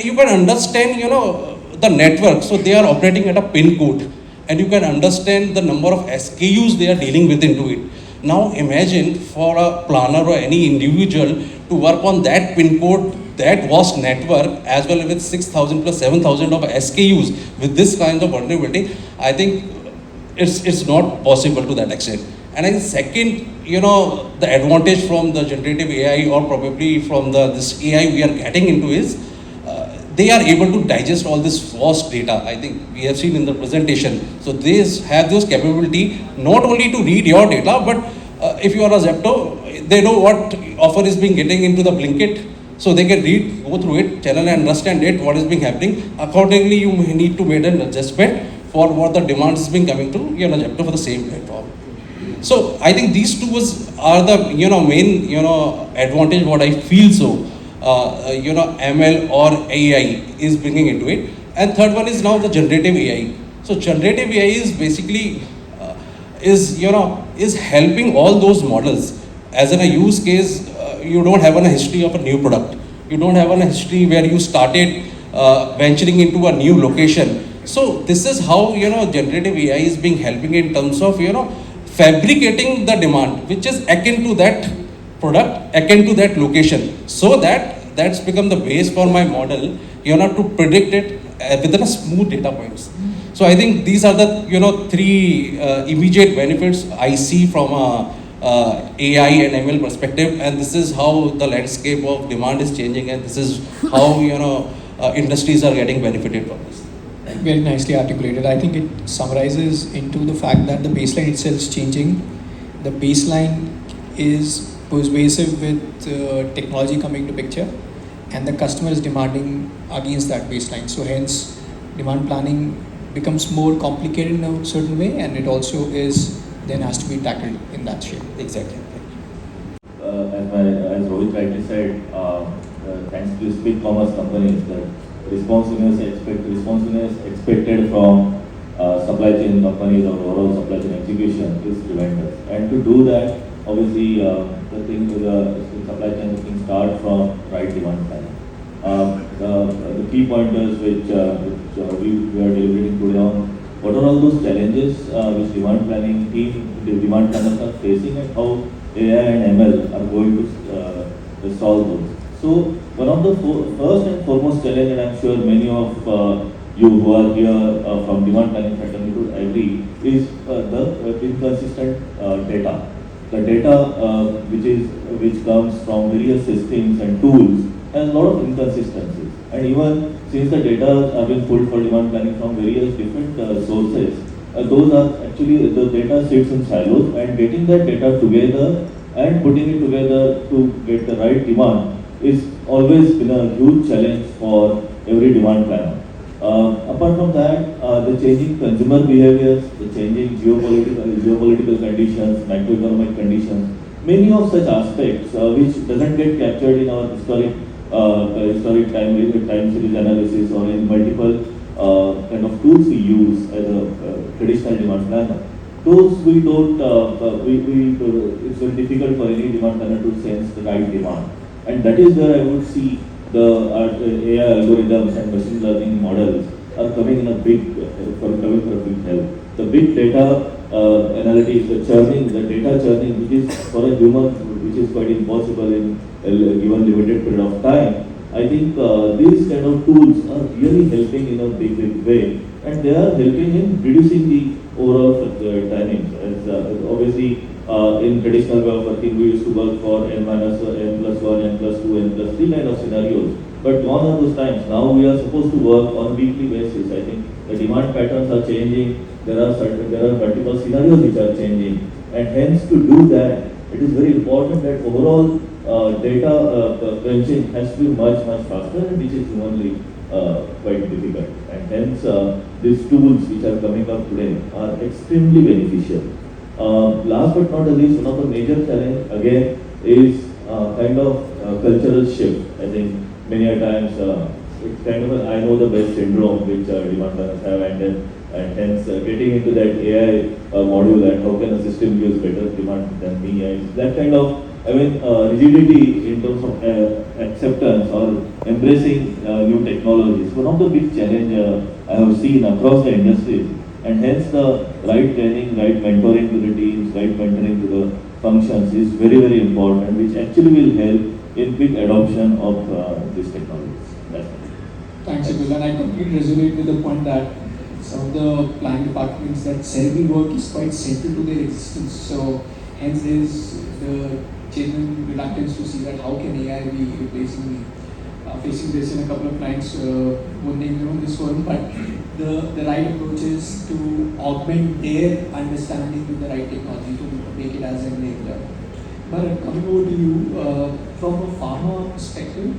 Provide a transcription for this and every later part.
You can understand, the network. So they are operating at a pin code, and you can understand the number of SKUs they are dealing with into it. Now imagine for a planner or any individual to work on that pin code, that vast network, as well with 6,000 plus 7,000 of SKUs with this kind of vulnerability. I think it's not possible to that extent. And I think second, the advantage from the generative AI or probably from this AI we are getting into is they are able to digest all this vast data. I think we have seen in the presentation. So they have those capability not only to read your data, but if you are a Zepto, they know what offer is being getting into the Blinkit. So they can read, go through it, channel and understand it, what is being happening. Accordingly, you need to make an adjustment for what the demand is being coming to Zepto for the same platform. So I think these two are the main advantage what I feel. So ML or AI is bringing into it. And third one is now the generative AI. So generative AI is basically is helping all those models. As in a use case, you don't have a history of a new product. You don't have a history where you started venturing into a new location. So this is how generative AI is being helping in terms of fabricating the demand, which is akin to that product, akin to that location, so that's become the base for my model, to predict it within a smooth data points. So I think these are the three immediate benefits I see from a AI and ML perspective, and this is how the landscape of demand is changing, and this is how industries are getting benefited from this. Very nicely articulated. I think it summarizes into the fact that the baseline itself is changing. The baseline is pervasive with technology coming to picture, and the customer is demanding against that baseline. So hence, demand planning becomes more complicated in a certain way, and it also is then has to be tackled in that shape. Exactly. As Rohit rightly said, thanks to this big commerce companies, that responsiveness expected from supply chain companies or overall supply chain execution is tremendous. And to do that, obviously, the supply chain things start from right demand planning. The key pointers which we are delivering today on what are all those challenges which demand planning team, the demand planners are facing, and how AI and ML are going to solve those. So one of the first and foremost challenge, and I'm sure many of you who are here from demand planning fraternity would agree, is the inconsistent data. The data which comes from various systems and tools has a lot of inconsistencies. And even since the data have been pulled for demand planning from various different sources, those are actually, the data sits in silos, and getting that data together and putting it together to get the right demand is always been a huge challenge for every demand planner. Apart from that, the changing consumer behaviors, the changing geopolitical conditions, macroeconomic conditions, many of such aspects which doesn't get captured in our historic time series analysis or in multiple kind of tools we use as a traditional demand planner. Those we don't, it's very difficult for any demand planner to sense the right demand. And that is where I would see the AI algorithms and machine learning models are coming in a big, for a big help. The big data analytics, the data churning, which is for a human, which is quite impossible in a given limited period of time. I think these kind of tools are really helping in a big way, and they are helping in reducing the overall timings. As obviously in traditional way of working, we used to work for n minus n plus 1, n plus 2, n plus 3 kind of scenarios. But gone are those times. Now we are supposed to work on a weekly basis. I think the demand patterns are changing. There are multiple scenarios which are changing, and hence to do that, it is very important that overall data crunching has to be much faster, and which is humanly quite difficult. And hence these tools which are coming up today are extremely beneficial. Last but not the least, one of the major challenge again is kind of cultural shift. I think many a times it's kind of I know the best syndrome which demand planners have, and hence getting into that AI module, and how can a system gives better demand than me, and that kind of rigidity in terms of acceptance or embracing new technologies. One of the big challenge I have seen across the industry, and hence the right training, right mentoring to the teams, right mentoring to the functions is very, very important, which actually will help in quick adoption of these technologies. That's it. Thanks, Abdul. And I completely resonate with the point that some of the planning departments that cerebral work is quite central to their existence. So hence there is the genuine reluctance to see that how can AI be replacing me. Facing this in a couple of clients, won't name them on this forum, but the right approach is to augment their understanding with the right technology to make it as an enabler. But coming over to you, from a pharma perspective,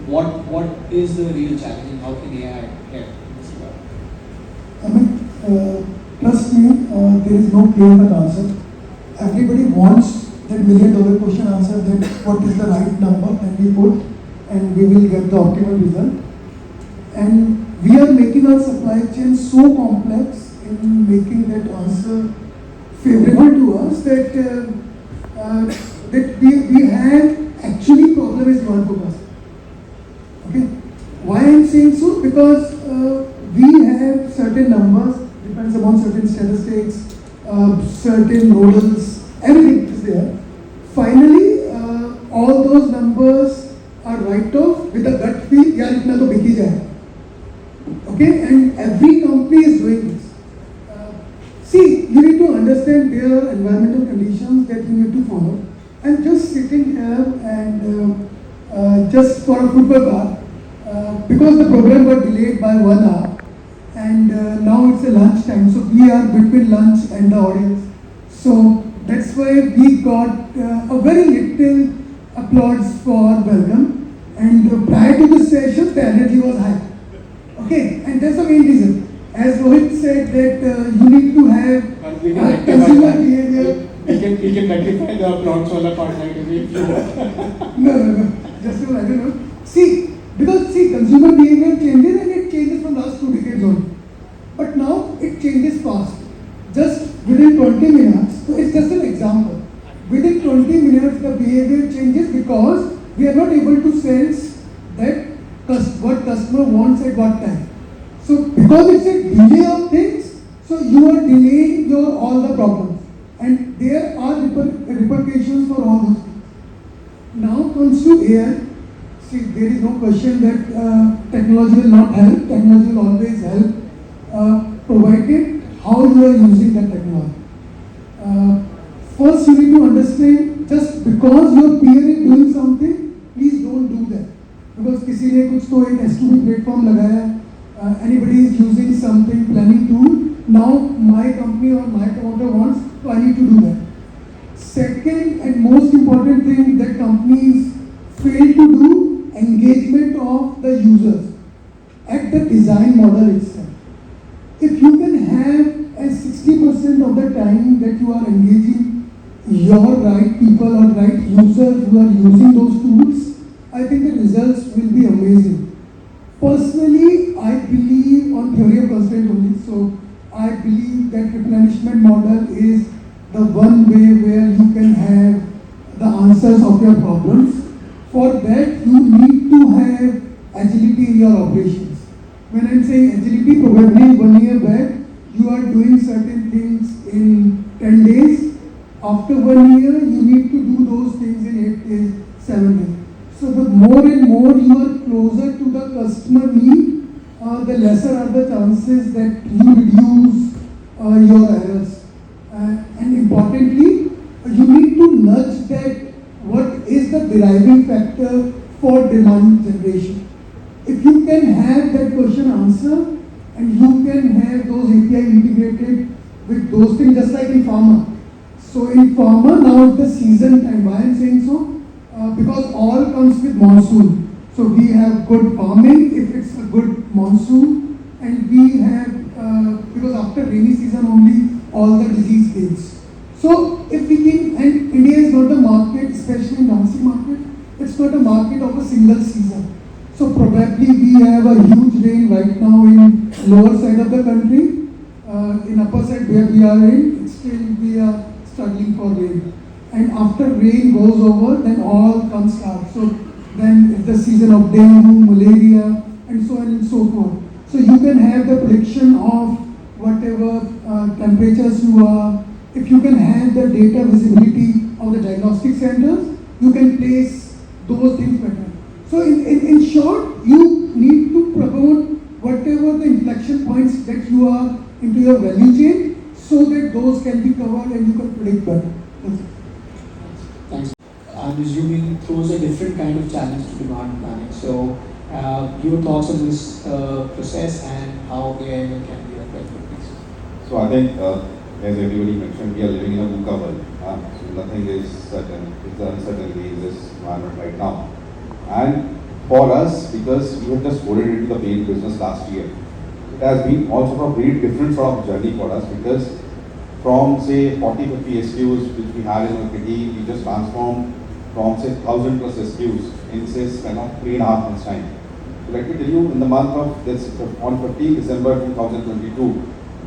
what is the real challenge and how can AI help in this regard? I mean, trust me, there is no clear-cut answer. Everybody wants that million-dollar question answer, that what is the right number that we put and we will get the optimal result. And we are making our supply chain so complex in making that answer favorable to us that that we have actually problem is not focused. Okay, why I am saying so? Because we have certain numbers, depends upon certain statistics, certain models, everything is there. Finally, all those numbers are write off with a gut feel, yaar itna to bik hi jayega. Okay, and every company is doing this. See, you need to understand their environmental conditions that you need to follow. I'm just sitting here and just for a football bath, because the program got delayed by 1 hour, and now it's a lunch time, so we are between lunch and the audience. So that's why we got a very little applause for welcome, and prior to the session, the energy was high. Okay, and that's the main reason. As Rohit said that you need to have We can consumer behavior. we can rectify the applause wala part right away if you want. No. Just to, I don't know. See, because consumer behavior changes and it changes from last 2 decades only. But now it changes fast. Just within 20 minutes, so it's just an example. Within 20 minutes, the behavior changes because we are not able to sense that what customer wants at what time. So because it's a delay of things, so you are delaying your all the problems. And there are repercussions for all those things. Now comes to AI. See, there is no question that technology will not help. Technology will always help, provided how you are using that technology. First, you need to understand, just because your peer is doing something, please don't do that. Because किसी ने कुछ तो एक S2B platform लगाया, anybody is using something, planning to, now my company or my promoter wants, so I need to do that. Second and most important thing that companies fail to do, engagement of the users at the design model itself. If you can have a 60% of the time that you are engaging your right people or right users who are using those tools, I think the results will be amazing. Personally, I believe on theory of constraint only. So I believe that replenishment model is the one way where you can have the answers of your problems. For that, you need to have agility in your operations. When I'm saying agility, probably 1 year back, you are doing certain things in 10 days. After 1 year, you need to do those things in 8 days, 7 days. So the more and more you are closer to the customer need, the lesser are the chances that you reduce your errors. And importantly, you need to nudge that what is the deriving factor for demand generation. If you can have that question answer and you can have those API integrated with those things, just like in pharma. So in pharma, now it's the season time. Why I'm saying so? Because all comes with monsoon. So we have good farming if it's a good monsoon, and we have, because after rainy season only all the disease hits. So if we can, and India is not a market, especially in downstream market, it's not a market of a single season. So probably we have a huge rain right now in lower side of the country. In upper side where we are in, still we are struggling for rain. And after rain goes over, then all comes out. So then it's the season of dengue, malaria, and so on and so forth. So you can have the prediction of whatever temperatures you are. If you can have the data visibility of the diagnostic centers, you can place those things better. So in short, you need to promote whatever the inflection points that you are into your value chain so that those can be covered and you can predict better. That's it. Thanks. I'm assuming throws a different kind of challenge to demand planning. So, your thoughts on this process and how AI can be applied for this? So I think, as everybody mentioned, we are living in a VUCA world. So nothing is certain. It's the uncertainty in this environment right now. And for us, because we have just got into the paint business last year, it has been also a very different sort of journey for us, because from say 40-50 SKUs which we had in our kitty, we just transformed from say 1,000 plus SKUs in say span of 3.5 months time. So let me tell you, in the month of this, on 15 December 2022,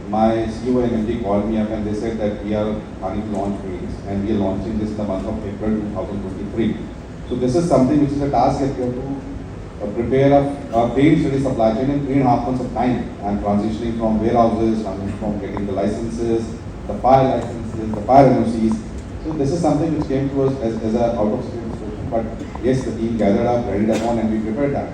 my CEO and MD called me up and they said that we are planning to launch paints and we are launching this in the month of April 2023. So this is something which is a task that we have to prepare a paint ready supply chain in 3.5 months of time, and transitioning from warehouses, transitioning from getting the licenses, the fire licenses, the fire NOCs. So this is something which came to us as a out of state solution. But yes, the team gathered up, ready upon, and we prepared that.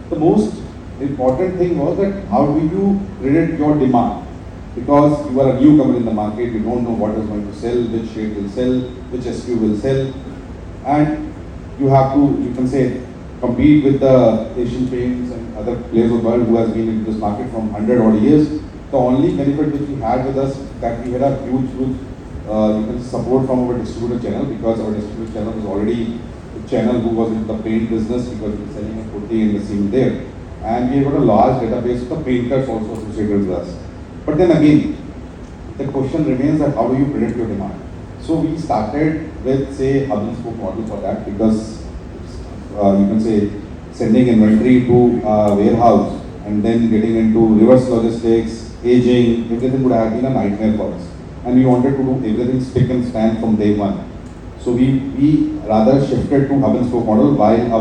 The most important thing was that how do you predict your demand? Because you are a newcomer in the market, you don't know what is going to sell, which shade will sell, which SKU will sell, and you have to, you can say, compete with the Asian Paints and other players of the world who has been in this market from 100 odd years. The only benefit which we had with us that we had a huge support from our distributor channel, because our distributor channel was already the channel who was in the paint business, because we were selling a putty and the seal there. And we have got a large database of the painters also associated with us. But then again, the question remains that how do you predict your demand? So we started with say hub and spoke model for that, because you can say sending inventory to a warehouse and then getting into reverse logistics, aging, everything would have been a nightmare for us. And we wanted to do everything spick and span from day one. So we rather shifted to hub and spoke model, while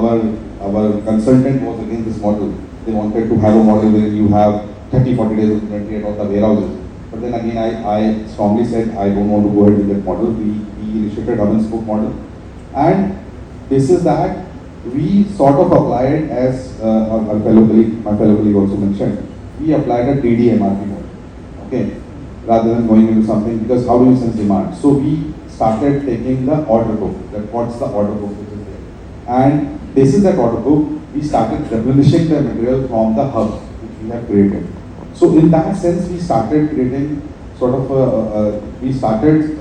our consultant was against this model. They wanted to have a model where you have 30-40 days of inventory at all the warehouses. But then again, I strongly said I don't want to go ahead with that model. We initiated hub and spoke model. And this is that we sort of applied, as my fellow colleague also mentioned, we applied a DD MRP model, okay, rather than going into something, because how do you sense demand? So we started taking the order book, that what's the order book which is there. And this is that order book, we started replenishing the material from the hub which we have created. So in that sense, we started creating sort of, we started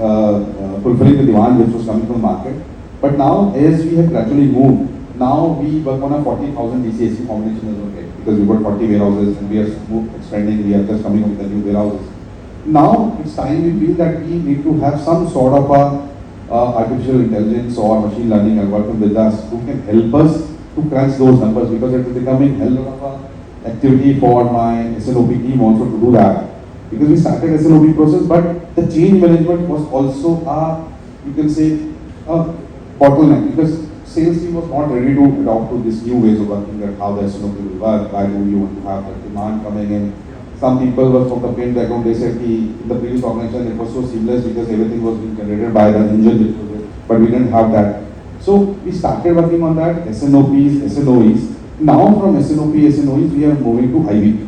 fulfilling the demand which was coming from the market. But now, as we have gradually moved, now we work on a 40,000 DCSC combination as well, because we've got 40 warehouses and we are expanding, we are just coming up with the new warehouses. Now it's time we feel that we need to have some sort of a artificial intelligence or machine learning algorithm with us who can help us to crunch those numbers, because it is becoming hell of a activity for my SNOP team also to do that. Because we started SNOP process, but the change management was also a, you can say, a bottleneck, because sales team was not ready to adopt to this new ways of working, that how the SNOP will work, why do you want to have the demand coming in. Some people were from the paint background, they said in the previous organization it was so seamless because everything was being generated by the engine which was there, but we didn't have that. So we started working on that, SNOPs, SNOEs. Now from SNOP, SNOEs we are moving to IB.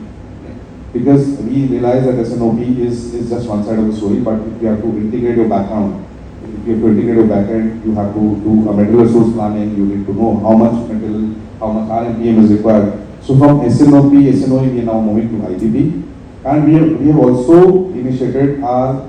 Because we realize that SNOP is just one side of the story, but if you have to integrate your background, if you have to integrate your backend, you have to do a material resource planning, you need to know how much material, how much RMPM is required. So from SNOP, SNOE we are now moving to IBP. And we have also initiated a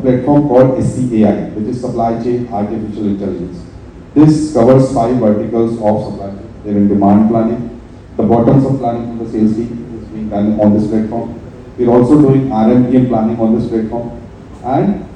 platform called SCAI, which is Supply Chain Artificial Intelligence. This covers 5 verticals of supply chain. They're in demand planning, the bottoms of planning from the sales team is being done on this platform. We're also doing RMPM planning on this platform. And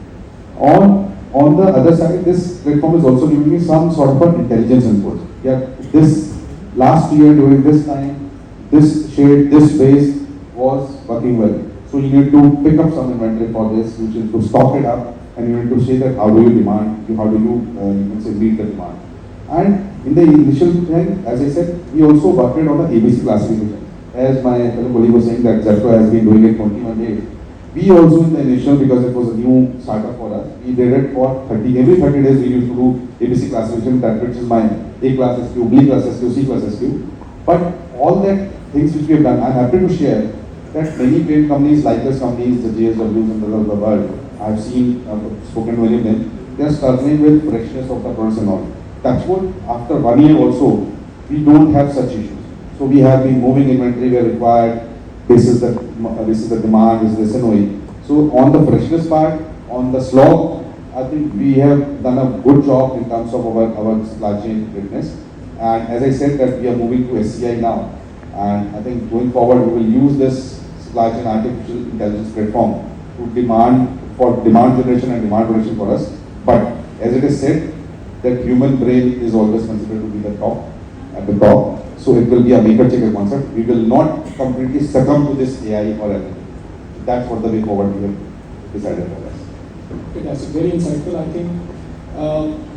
on the other side, this platform is also giving me some sort of an intelligence input. Yeah, this last year during this time, this shade, this base was working well. So you need to pick up some inventory for this, which is to stock it up, and you need to say that how do you demand, how do you, you can say meet the demand. And In the initial time, as I said, we also worked on the ABC classification. As my fellow colleague was saying that Zepto has been doing it 21 days. We also in the initial, because it was a new startup for us, we did it for 30, every 30 days we used to do ABC classification, that which is my A class SQ, B class SQ, C class SQ. But all that things which we have done, I'm happy to share that many paint companies like us companies, the JSWs and the world, I've seen, spoken to many of them, they are struggling with freshness of the products and all. That's what, after 1 year also, we don't have such issues. So we have been moving inventory where required, this is the demand, this is the SNOE. So on the freshness part, on the slog, I think we have done a good job in terms of our supply chain readiness. And as I said that we are moving to SCI now. And I think going forward, we will use this supply chain artificial intelligence platform to demand generation and demand prediction for us. But as it is said, that human brain is always considered to be the top, at the top. So it will be a maker-checker concept. We will not completely succumb to this AI or anything. That's what the way forward we have decided for us. Okay, that's very insightful. I think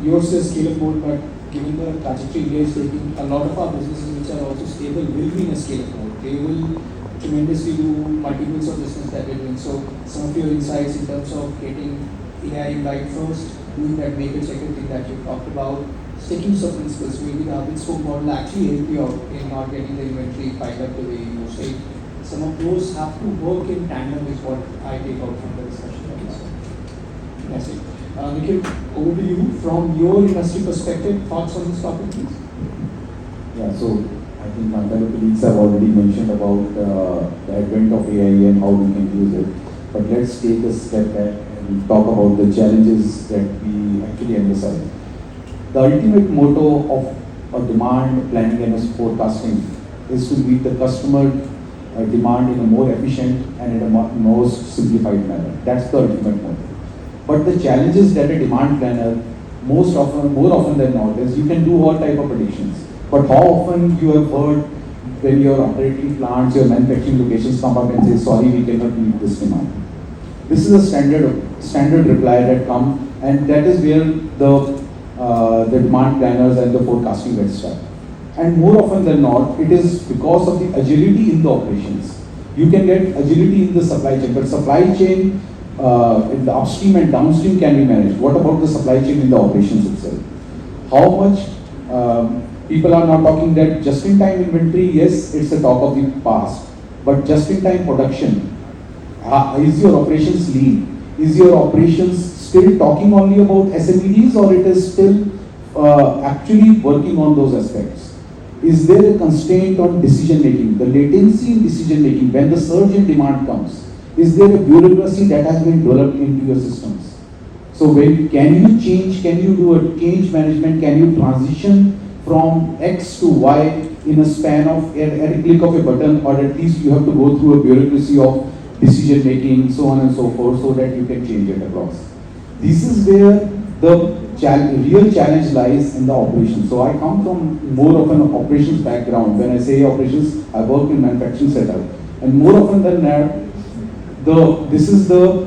yours is scalable mode, but given the trajectory India is taking, a lot of our businesses which are also stable will be in a scale-up mode. They will tremendously do multiples of business that they're doing. So some of your insights in terms of getting AI right first, doing that maker-checker thing that you talked about, sticking to some principles, maybe the hub and spoke model actually help you out in not getting the inventory piled up the way you say. Some of those have to work in tandem is what I take out from the discussion. That's it. Nikhil, over to you. From your industry perspective, thoughts on this topic, please? Yeah, so I think my fellow colleagues have already mentioned about the advent of AI and how we can use it. But let's take a step back and talk about the challenges that we actually emphasize. The ultimate motto of a demand planning and a forecasting is to meet the customer demand in a more efficient and in a most simplified manner. That's the ultimate motto. But the challenges that a demand planner more often than not is you can do all type of predictions. But how often you have heard when your operating plants, your manufacturing locations come up and say, sorry, we cannot meet this demand. This is a standard reply that comes, and that is where the demand planners and the forecasting get stuck. And more often than not, it is because of the agility in the operations. You can get agility in the supply chain, but supply chain in the upstream and downstream can be managed. What about the supply chain in the operations itself? How much people are now talking that just-in-time inventory, yes, it's a talk of the past, but just-in-time production, is your operations lean? Is your operations still talking only about SMEDs, or it is still actually working on those aspects? Is there a constraint on decision making, the latency in decision making when the surge in demand comes? Is there a bureaucracy that has been developed into your systems? So can you change, can you do a change management, can you transition from X to Y in a span of a click of a button, or at least you have to go through a bureaucracy of decision making, so on and so forth, so that you can change it across. This is where the real challenge lies in the operations. So I come from more of an operations background. When I say operations, I work in manufacturing setup, and more often than not, this is the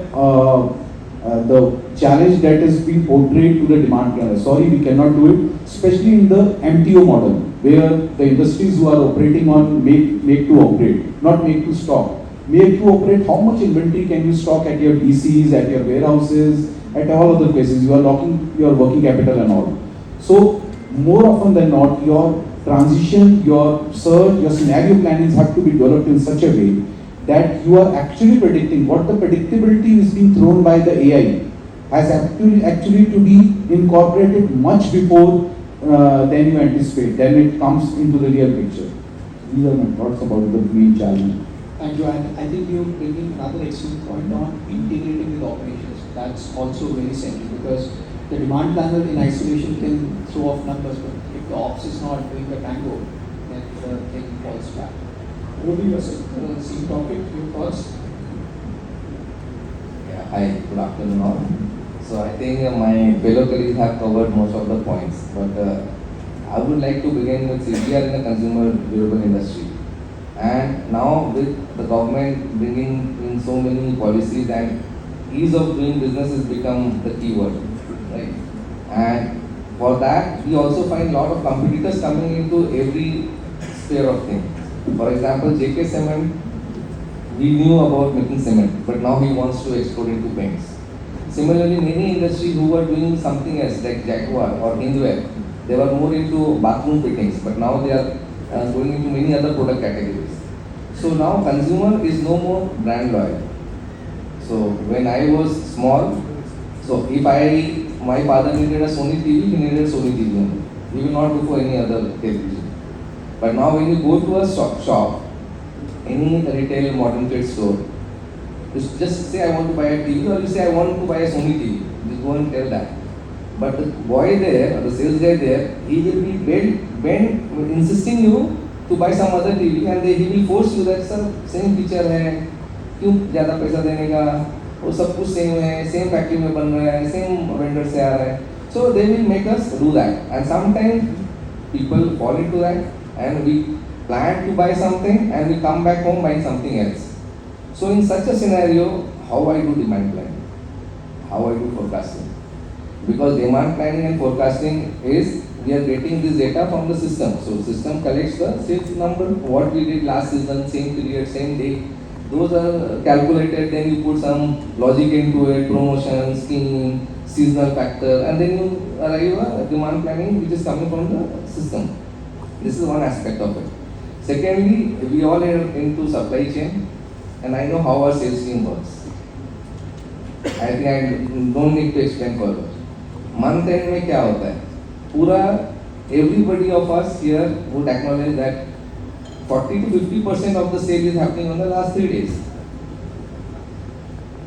challenge that is being portrayed to the demand planner. Sorry, we cannot do it, especially in the MTO model, where the industries who are operating on make to operate, not make to stock. Make to operate, how much inventory can you stock at your DCs, at your warehouses, at all other places? You are locking your working capital and all. So more often than not, your transition, your surge, your scenario plannings have to be developed in such a way that you are actually predicting what the predictability is being thrown by the AI has actually to be incorporated much before than you anticipate. Then it comes into the real picture. These are my thoughts about the main challenge. Thank you. And I think you bring in another excellent point on integrating with operations. That's also very central, because the demand planner in isolation can throw off numbers, but if the ops is not doing the tango, then the thing falls flat. What do you say? Same topic, your thoughts? Yeah, hi, good afternoon all. So I think my fellow colleagues have covered most of the points, but I would like to begin with, we are in the consumer durable industry. And now with the government bringing in so many policies, and ease of doing business has become the key word, right? And for that, we also find a lot of competitors coming into every sphere of thing. For example, JK Cement, we knew about making cement, but now he wants to explore into paints. Similarly, many industries who were doing something else like Jaguar or Hindware, they were more into bathroom fittings, but now they are going into many other product categories. So now consumer is no more brand loyal. So when I was small, so if my father needed a Sony TV, he needed a Sony TV only. He will not go for any other television. But now when you go to a shop, any retail modern trade store, you just say I want to buy a TV or you say I want to buy a Sony TV. Just go and tell that. But the boy there, or the sales guy there, he will be bent insisting you to buy some other TV and he will force you that sir same feature है, क्यों ज़्यादा पैसा देने का, वो सब कुछ same है, सेम फैक्ट्री में बन रहा है, सेम वेंडर से आ रहा है. So they will make us do that, and sometimes people fall into that, and we plan to buy something and we come back home buying something else. So in such a scenario, how I do demand planning, how I do forecasting, because demand planning and forecasting is we are getting this data from the system. So system collects the sales number, what we did last season, same period, same day. Those are calculated, then you put some logic into it, promotion, scheme, seasonal factor, and then you arrive at demand planning which is coming from the system. This is one aspect of it. Secondly, we all are into supply chain, and I know how our sales team works. I think I don't need to explain further. Month end में क्या होता है? पूरा everybody of us here would acknowledge that 40 to 50% of the sale is happening on the last 3 days.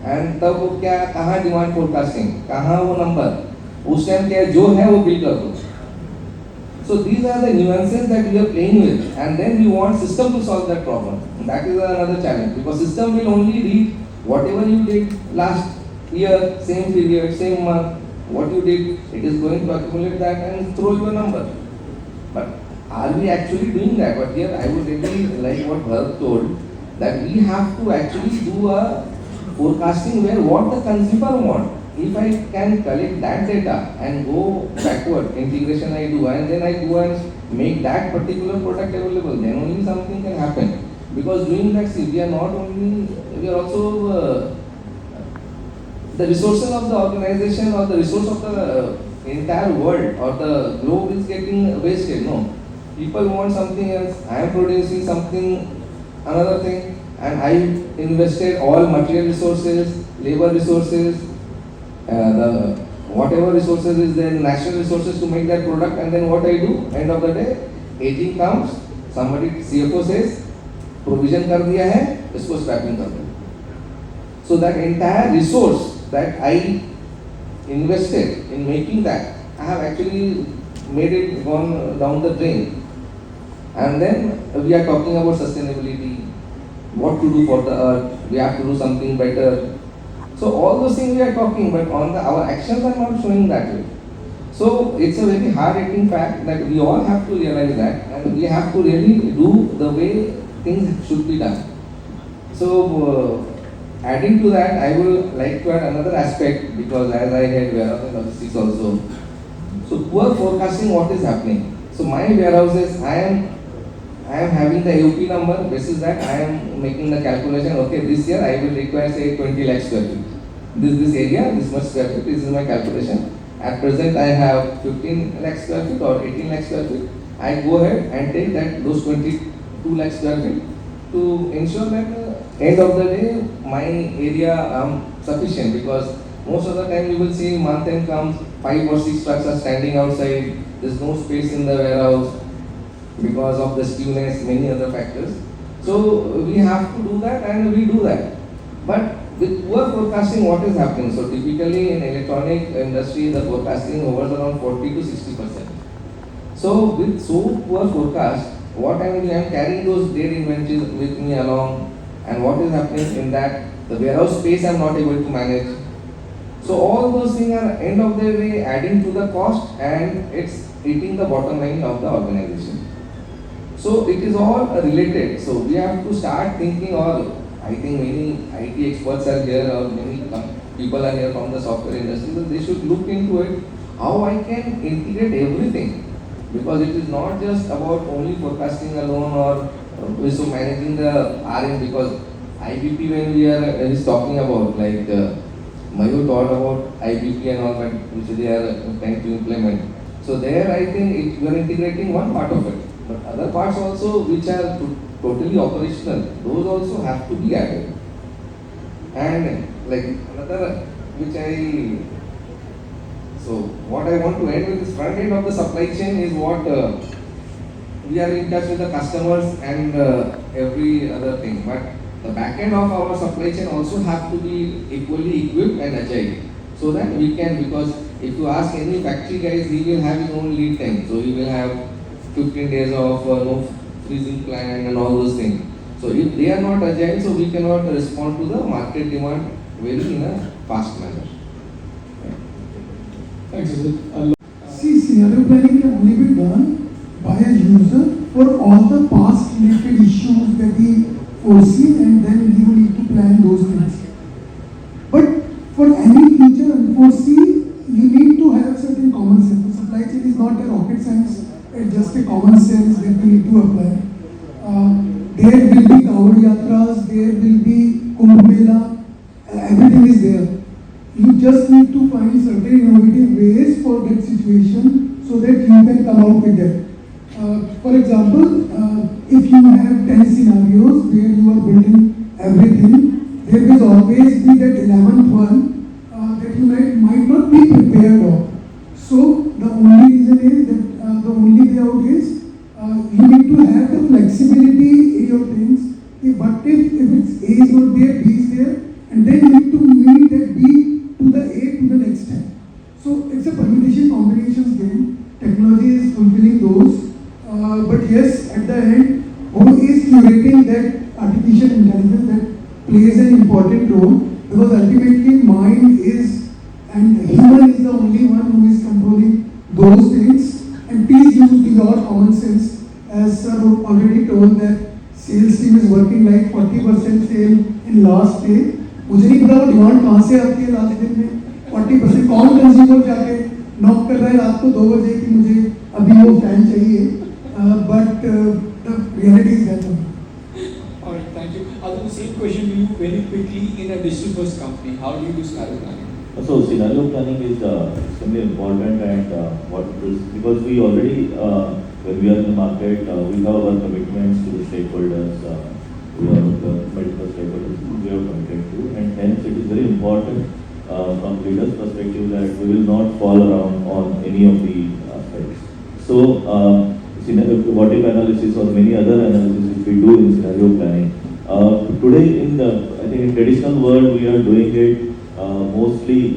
And तब वो क्या कहाँ demand forecasting, कहाँ वो number, उस टाइम क्या जो है वो bill कर दो. So these are the nuances that we are playing with, and then we want system to solve that problem. And that is another challenge, because system will only read whatever you did last year, same period, same month, what you did, it is going to accumulate that and throw you a number. But are we actually doing that? But here I would really like what Bharat told, that we have to actually do a forecasting where what the consumer want. If I can collect that data and go backward, integration I do, and then I go and make that particular product available, then only something can happen. Because doing that, see, we are not only, we are also the resources of the organization or the resource of the entire world or the globe is getting wasted. No, people want something else. I am producing something, another thing, and I invested all material resources, labor resources, the whatever resources is there, national resources to make that product, and then what I do, end of the day, aging comes, somebody CFO says, provision कर दिया है, इसको scrapping कर दो. So that entire resource that I invested in making that, I have actually made it gone down the drain. And then we are talking about sustainability, what to do for the earth, we have to do something better. So all those things we are talking, but on our actions are not showing that way. So it's a very hard-hitting fact that we all have to realize that, and we have to really do the way things should be done. So adding to that, I will like to add another aspect, because as I had warehouse and logistics also. So poor forecasting, what is happening? So my warehouses, I am having the AOP number. Basis that I am making the calculation. Okay, this year I will require say 20 lakh square feet. This area, this much square feet. This is my calculation. At present, I have 15 lakh square feet or 18 lakh square feet. I go ahead and take that those 22 lakh square feet to ensure that end of the day my area sufficient, because most of the time you will see month end comes, 5 or 6 trucks are standing outside, there's no space in the warehouse because of the skewness, many other factors. So we have to do that, and we do that. But with poor forecasting, what is happening? So typically in electronic industry, the forecasting hovers around 40 to 60%. So with so poor forecast, what I am doing, I am carrying those dead inventories with me along, and what is happening in that, the warehouse space I am not able to manage. So all those things are end of the day adding to the cost, and it's eating the bottom line of the organization. So it is all related. So we have to start thinking, or I think many IT experts are here, or many people are here from the software industry, so they should look into it. how I can integrate everything, because it is not just about only forecasting alone or so managing the RM, because IBP when we are is talking about like Mayur taught about IBP and all that which they are trying to implement. So there I think you are integrating one part of it, but other parts also which are totally operational, those also have to be added. And like another which so what I want to end with is front end of the supply chain is what we are in touch with the customers and every other thing. But the back end of our supply chain also have to be equally equipped and agile, so that we can, because if you ask any factory guys, he will have his own lead time. So he will have 15 days of no freezing plan and all those things. So if they are not agile, so we cannot respond to the market demand very in a fast manner. Thanks, Sujit. See, scenario planning can only be done by a user for all the past related issues that he foresee, and then he will need to plan those things. But for any future unforeseen, you need to have certain common sense. The supply chain is not a rocket science, it's just a common sense that we need to apply. There will be Kavod Yatras, there will be Kumbh Mela, everything is there. You just need to find certain innovative ways for that situation so that you can come out with that. For example, if you have 10 scenarios where you are building everything, there will always be that 11th one that you might not be prepared of. So the only reason is that the only way out is you need to have the flexibility in your things. But if it's A is not there, B is there, and then you need to meet that B to the A to the next step. So it's a permutation combinations game. Technology is fulfilling those. But yes, at the end, who is curating that artificial intelligence that plays an important role, because ultimately mind is, and human is the only one who is controlling those things. And please use your common sense, as sir already told that sales team is working like 40% sale in last day. मुझे नहीं पता वो demand कहाँ से आती है last दिन में 40%। कौन कंज्यूमर जाके नॉक कर रहा है रात को 2 बजे कि मुझे अभी वो फैन चाहिए, but the reality is that. Alright, thank you. I'll do the same question to you very quickly. In a digital first company, how do you do scenario planning? So scenario planning is extremely important, and what is, because we already when we are in the market, we have our commitments to the stakeholders, we have the medical stakeholders we have committed to, and hence it is very important from leaders' perspective that we will not fall around on any of the aspects. So what if analysis or many other analysis which we do in scenario planning. Today in the, I think in traditional world we are doing it mostly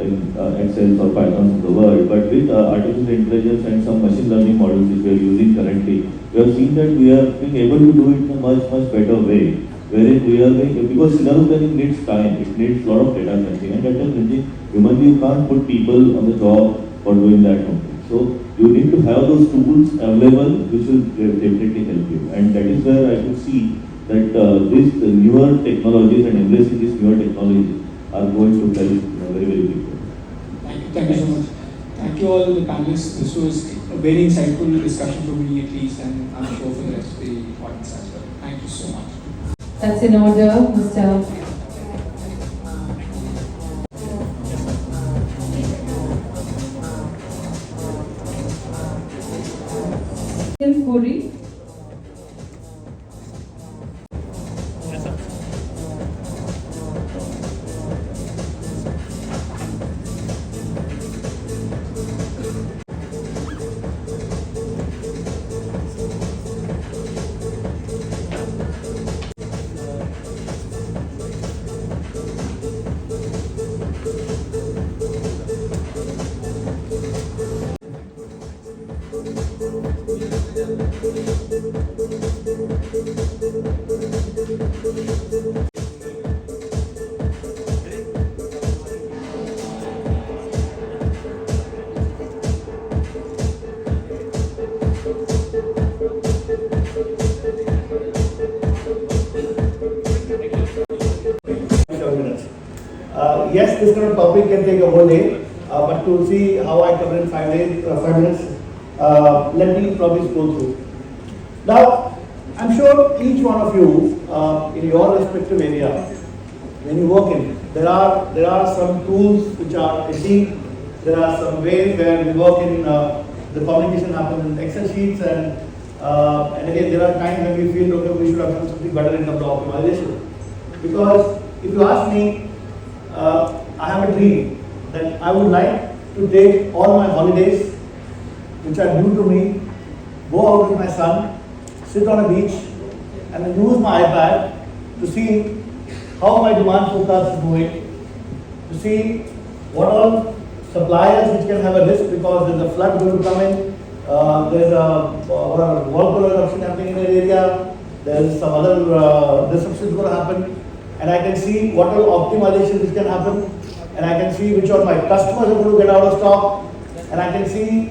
in Excel or Python of the world, but with artificial intelligence and some machine learning models which we are using currently, we have seen that we are being able to do it in a much better way, wherein we are being, because scenario planning needs time, it needs a lot of data crunching, and data crunching, humanly you can't put people on the job for doing that only. So you need to have those tools available which will definitely help you, and that is where I could see that these newer technologies and embracing these newer technologies are going to help in a very big way. Thank you so much. Thank you all the panelists. This was a very insightful discussion for me at least, and I'm sure for the rest of the audience as well. Thank you so much. That's in order, Mr. Puri. Yes, this kind of topic can take a whole day, but to see how I cover in 5 minutes, let me probably scroll through. Now, I'm sure each one of you, in your respective area, when you work in, there are some tools which are easy. There are some ways where we work in the communication happens in Excel sheets, and again there are times when we feel okay, we should have done something better in terms of optimization. Because if you ask me, I have a dream that I would like to take all my holidays, which are due to me, go out with my son, sit on a beach, and then use my iPad to see how my demand forecast is going, to see what all suppliers which can have a risk because there's a flood going to come in, there's a volcano eruption happening in the area, there's some other disruptions going to happen, and I can see what all optimization which can happen, and I can see which of my customers are going to get out of stock, and I can see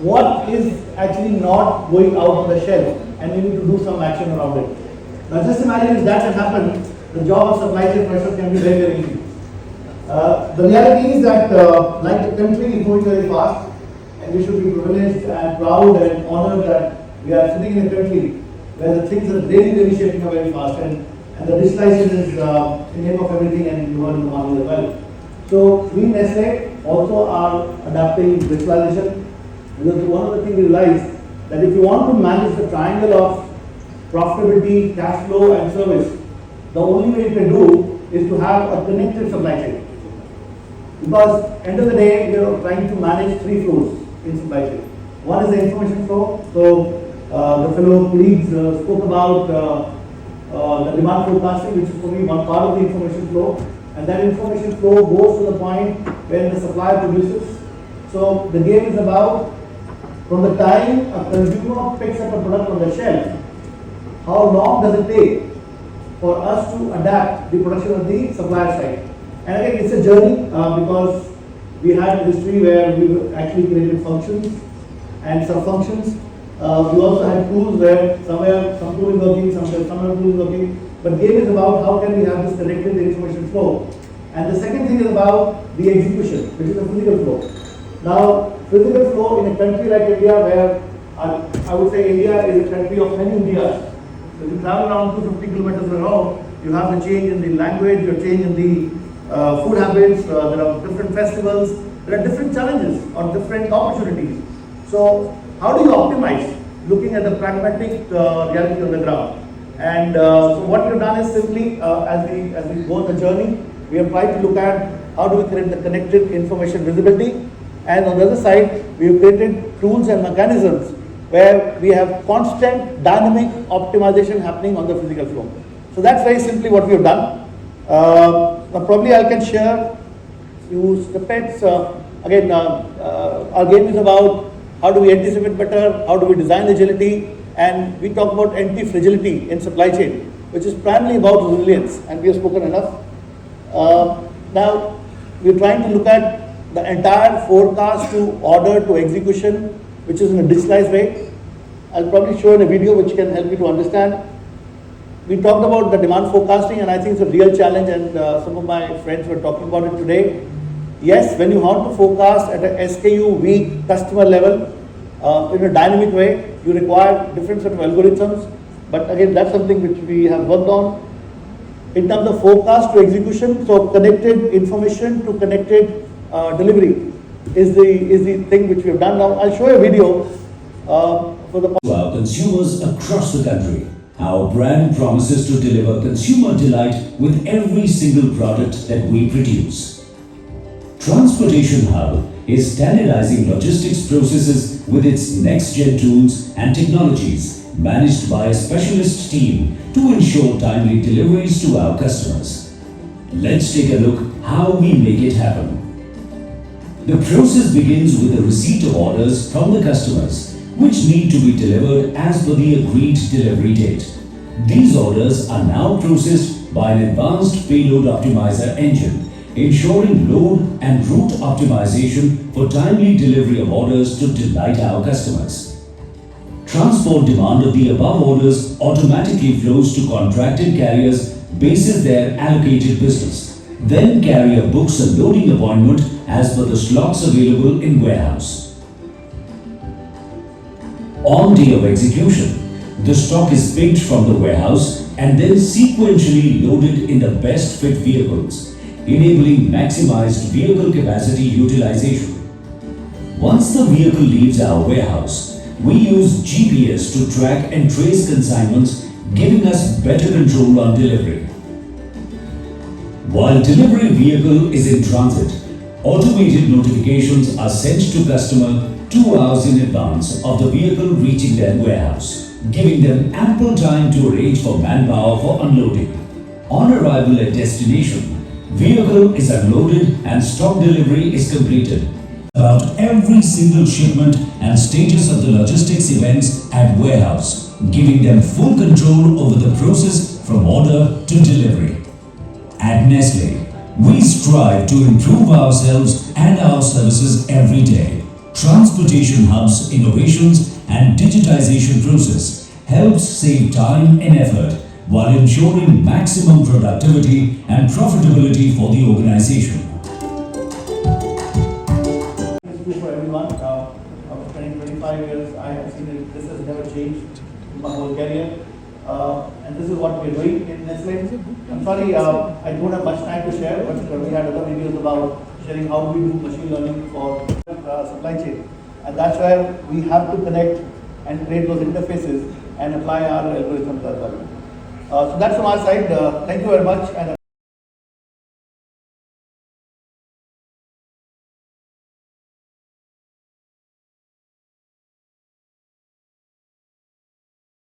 what is actually not going out on the shelf, and we need to do some action around it. Now just imagine if that can happen, the job of supply chain pressure can be very, very easy. The reality is that like the country is moving very fast, and we should be privileged and proud and honored that we are sitting in a country where the things are really, really shaping up very fast, and the digitalization is in name of everything, and you heard in the morning as well. So we Nestle also are adapting digitalization, because one of the things we realized that if you want to manage the triangle of profitability, cash flow and service, the only way you can do is to have a connected supply chain. Because end of the day, we are trying to manage 3 flows in supply chain. One is the information flow. So the fellow colleagues spoke about the demand forecasting, which is for me one part of the information flow. And that information flow goes to the point when the supplier produces. So the game is about from the time a consumer picks up a product on the shelf, how long does it take for us to adapt the production of the supplier side. And again, it's a journey because we had a history where we actually created functions and sub-functions. We also had tools where somewhere some tool is working, somewhere some other tool is working. But game is about how can we have this connected information flow. And the second thing is about the execution, which is the physical flow. Now, physical flow in a country like India, where I would say India is a country of many Indias. So if you travel around 250 kilometers around, you have the change in the language, your change in the food habits, there are different festivals, there are different challenges or different opportunities. So how do you optimize looking at the pragmatic reality on the ground? And so what we've done is simply as we go on the journey, we have tried to look at how do we create the connected information visibility, and on the other side we have created tools and mechanisms where we have constant dynamic optimization happening on the physical flow. So that's very simply what we have done. Now probably I can share few snippets. Again, our game is about how do we anticipate better, how do we design agility, and we talk about anti-fragility in supply chain, which is primarily about resilience, and we have spoken enough. Now, we're trying to look at the entire forecast to order to execution, which is in a digitalized way. I'll probably show in a video which can help you to understand. We talked about the demand forecasting, and I think it's a real challenge, and some of my friends were talking about it today. Yes, when you want to forecast at a SKU, week, customer level, in a dynamic way, you require different set of algorithms. But again, that's something which we have worked on. In terms of forecast to execution, so connected information to connected delivery is the thing which we have done. Now, I'll show you a video for the... To our consumers across the country, our brand promises to deliver consumer delight with every single product that we produce. Transportation Hub is standardizing logistics processes with its next-gen tools and technologies managed by a specialist team to ensure timely deliveries to our customers. Let's take a look how we make it happen. The process begins with the receipt of orders from the customers, which need to be delivered as per the agreed delivery date. These orders are now processed by an advanced payload optimizer engine, ensuring load and route optimization for timely delivery of orders to delight our customers. Transport demand of the above orders automatically flows to contracted carriers basis their allocated business. then carrier books a loading appointment as per the slots available in warehouse. On day of execution, the stock is picked from the warehouse and then sequentially loaded in the best fit vehicles, enabling maximized vehicle capacity utilization. Once the vehicle leaves our warehouse, we use GPS to track and trace consignments, giving us better control on delivery. While delivery vehicle is in transit, automated notifications are sent to customer 2 hours in advance of the vehicle reaching their warehouse, giving them ample time to arrange for manpower for unloading. On arrival at destination, vehicle is unloaded and stock delivery is completed. About every single shipment and stages of the logistics events at warehouse, giving them full control over the process from order to delivery. At Nestle, we strive to improve ourselves and our services every day. Transportation hubs, innovations and digitization process helps save time and effort while ensuring maximum productivity and profitability for the organization. It's true for everyone. After spending 25 years, I have seen it. This has never changed in my whole career. And this is what we're doing in Nestle. I'm sorry, I don't have much time to share, but we had other videos about sharing how we do machine learning for supply chain. And that's where we have to connect and create those interfaces and apply our algorithms as well. So that's from our side. Thank you very much. And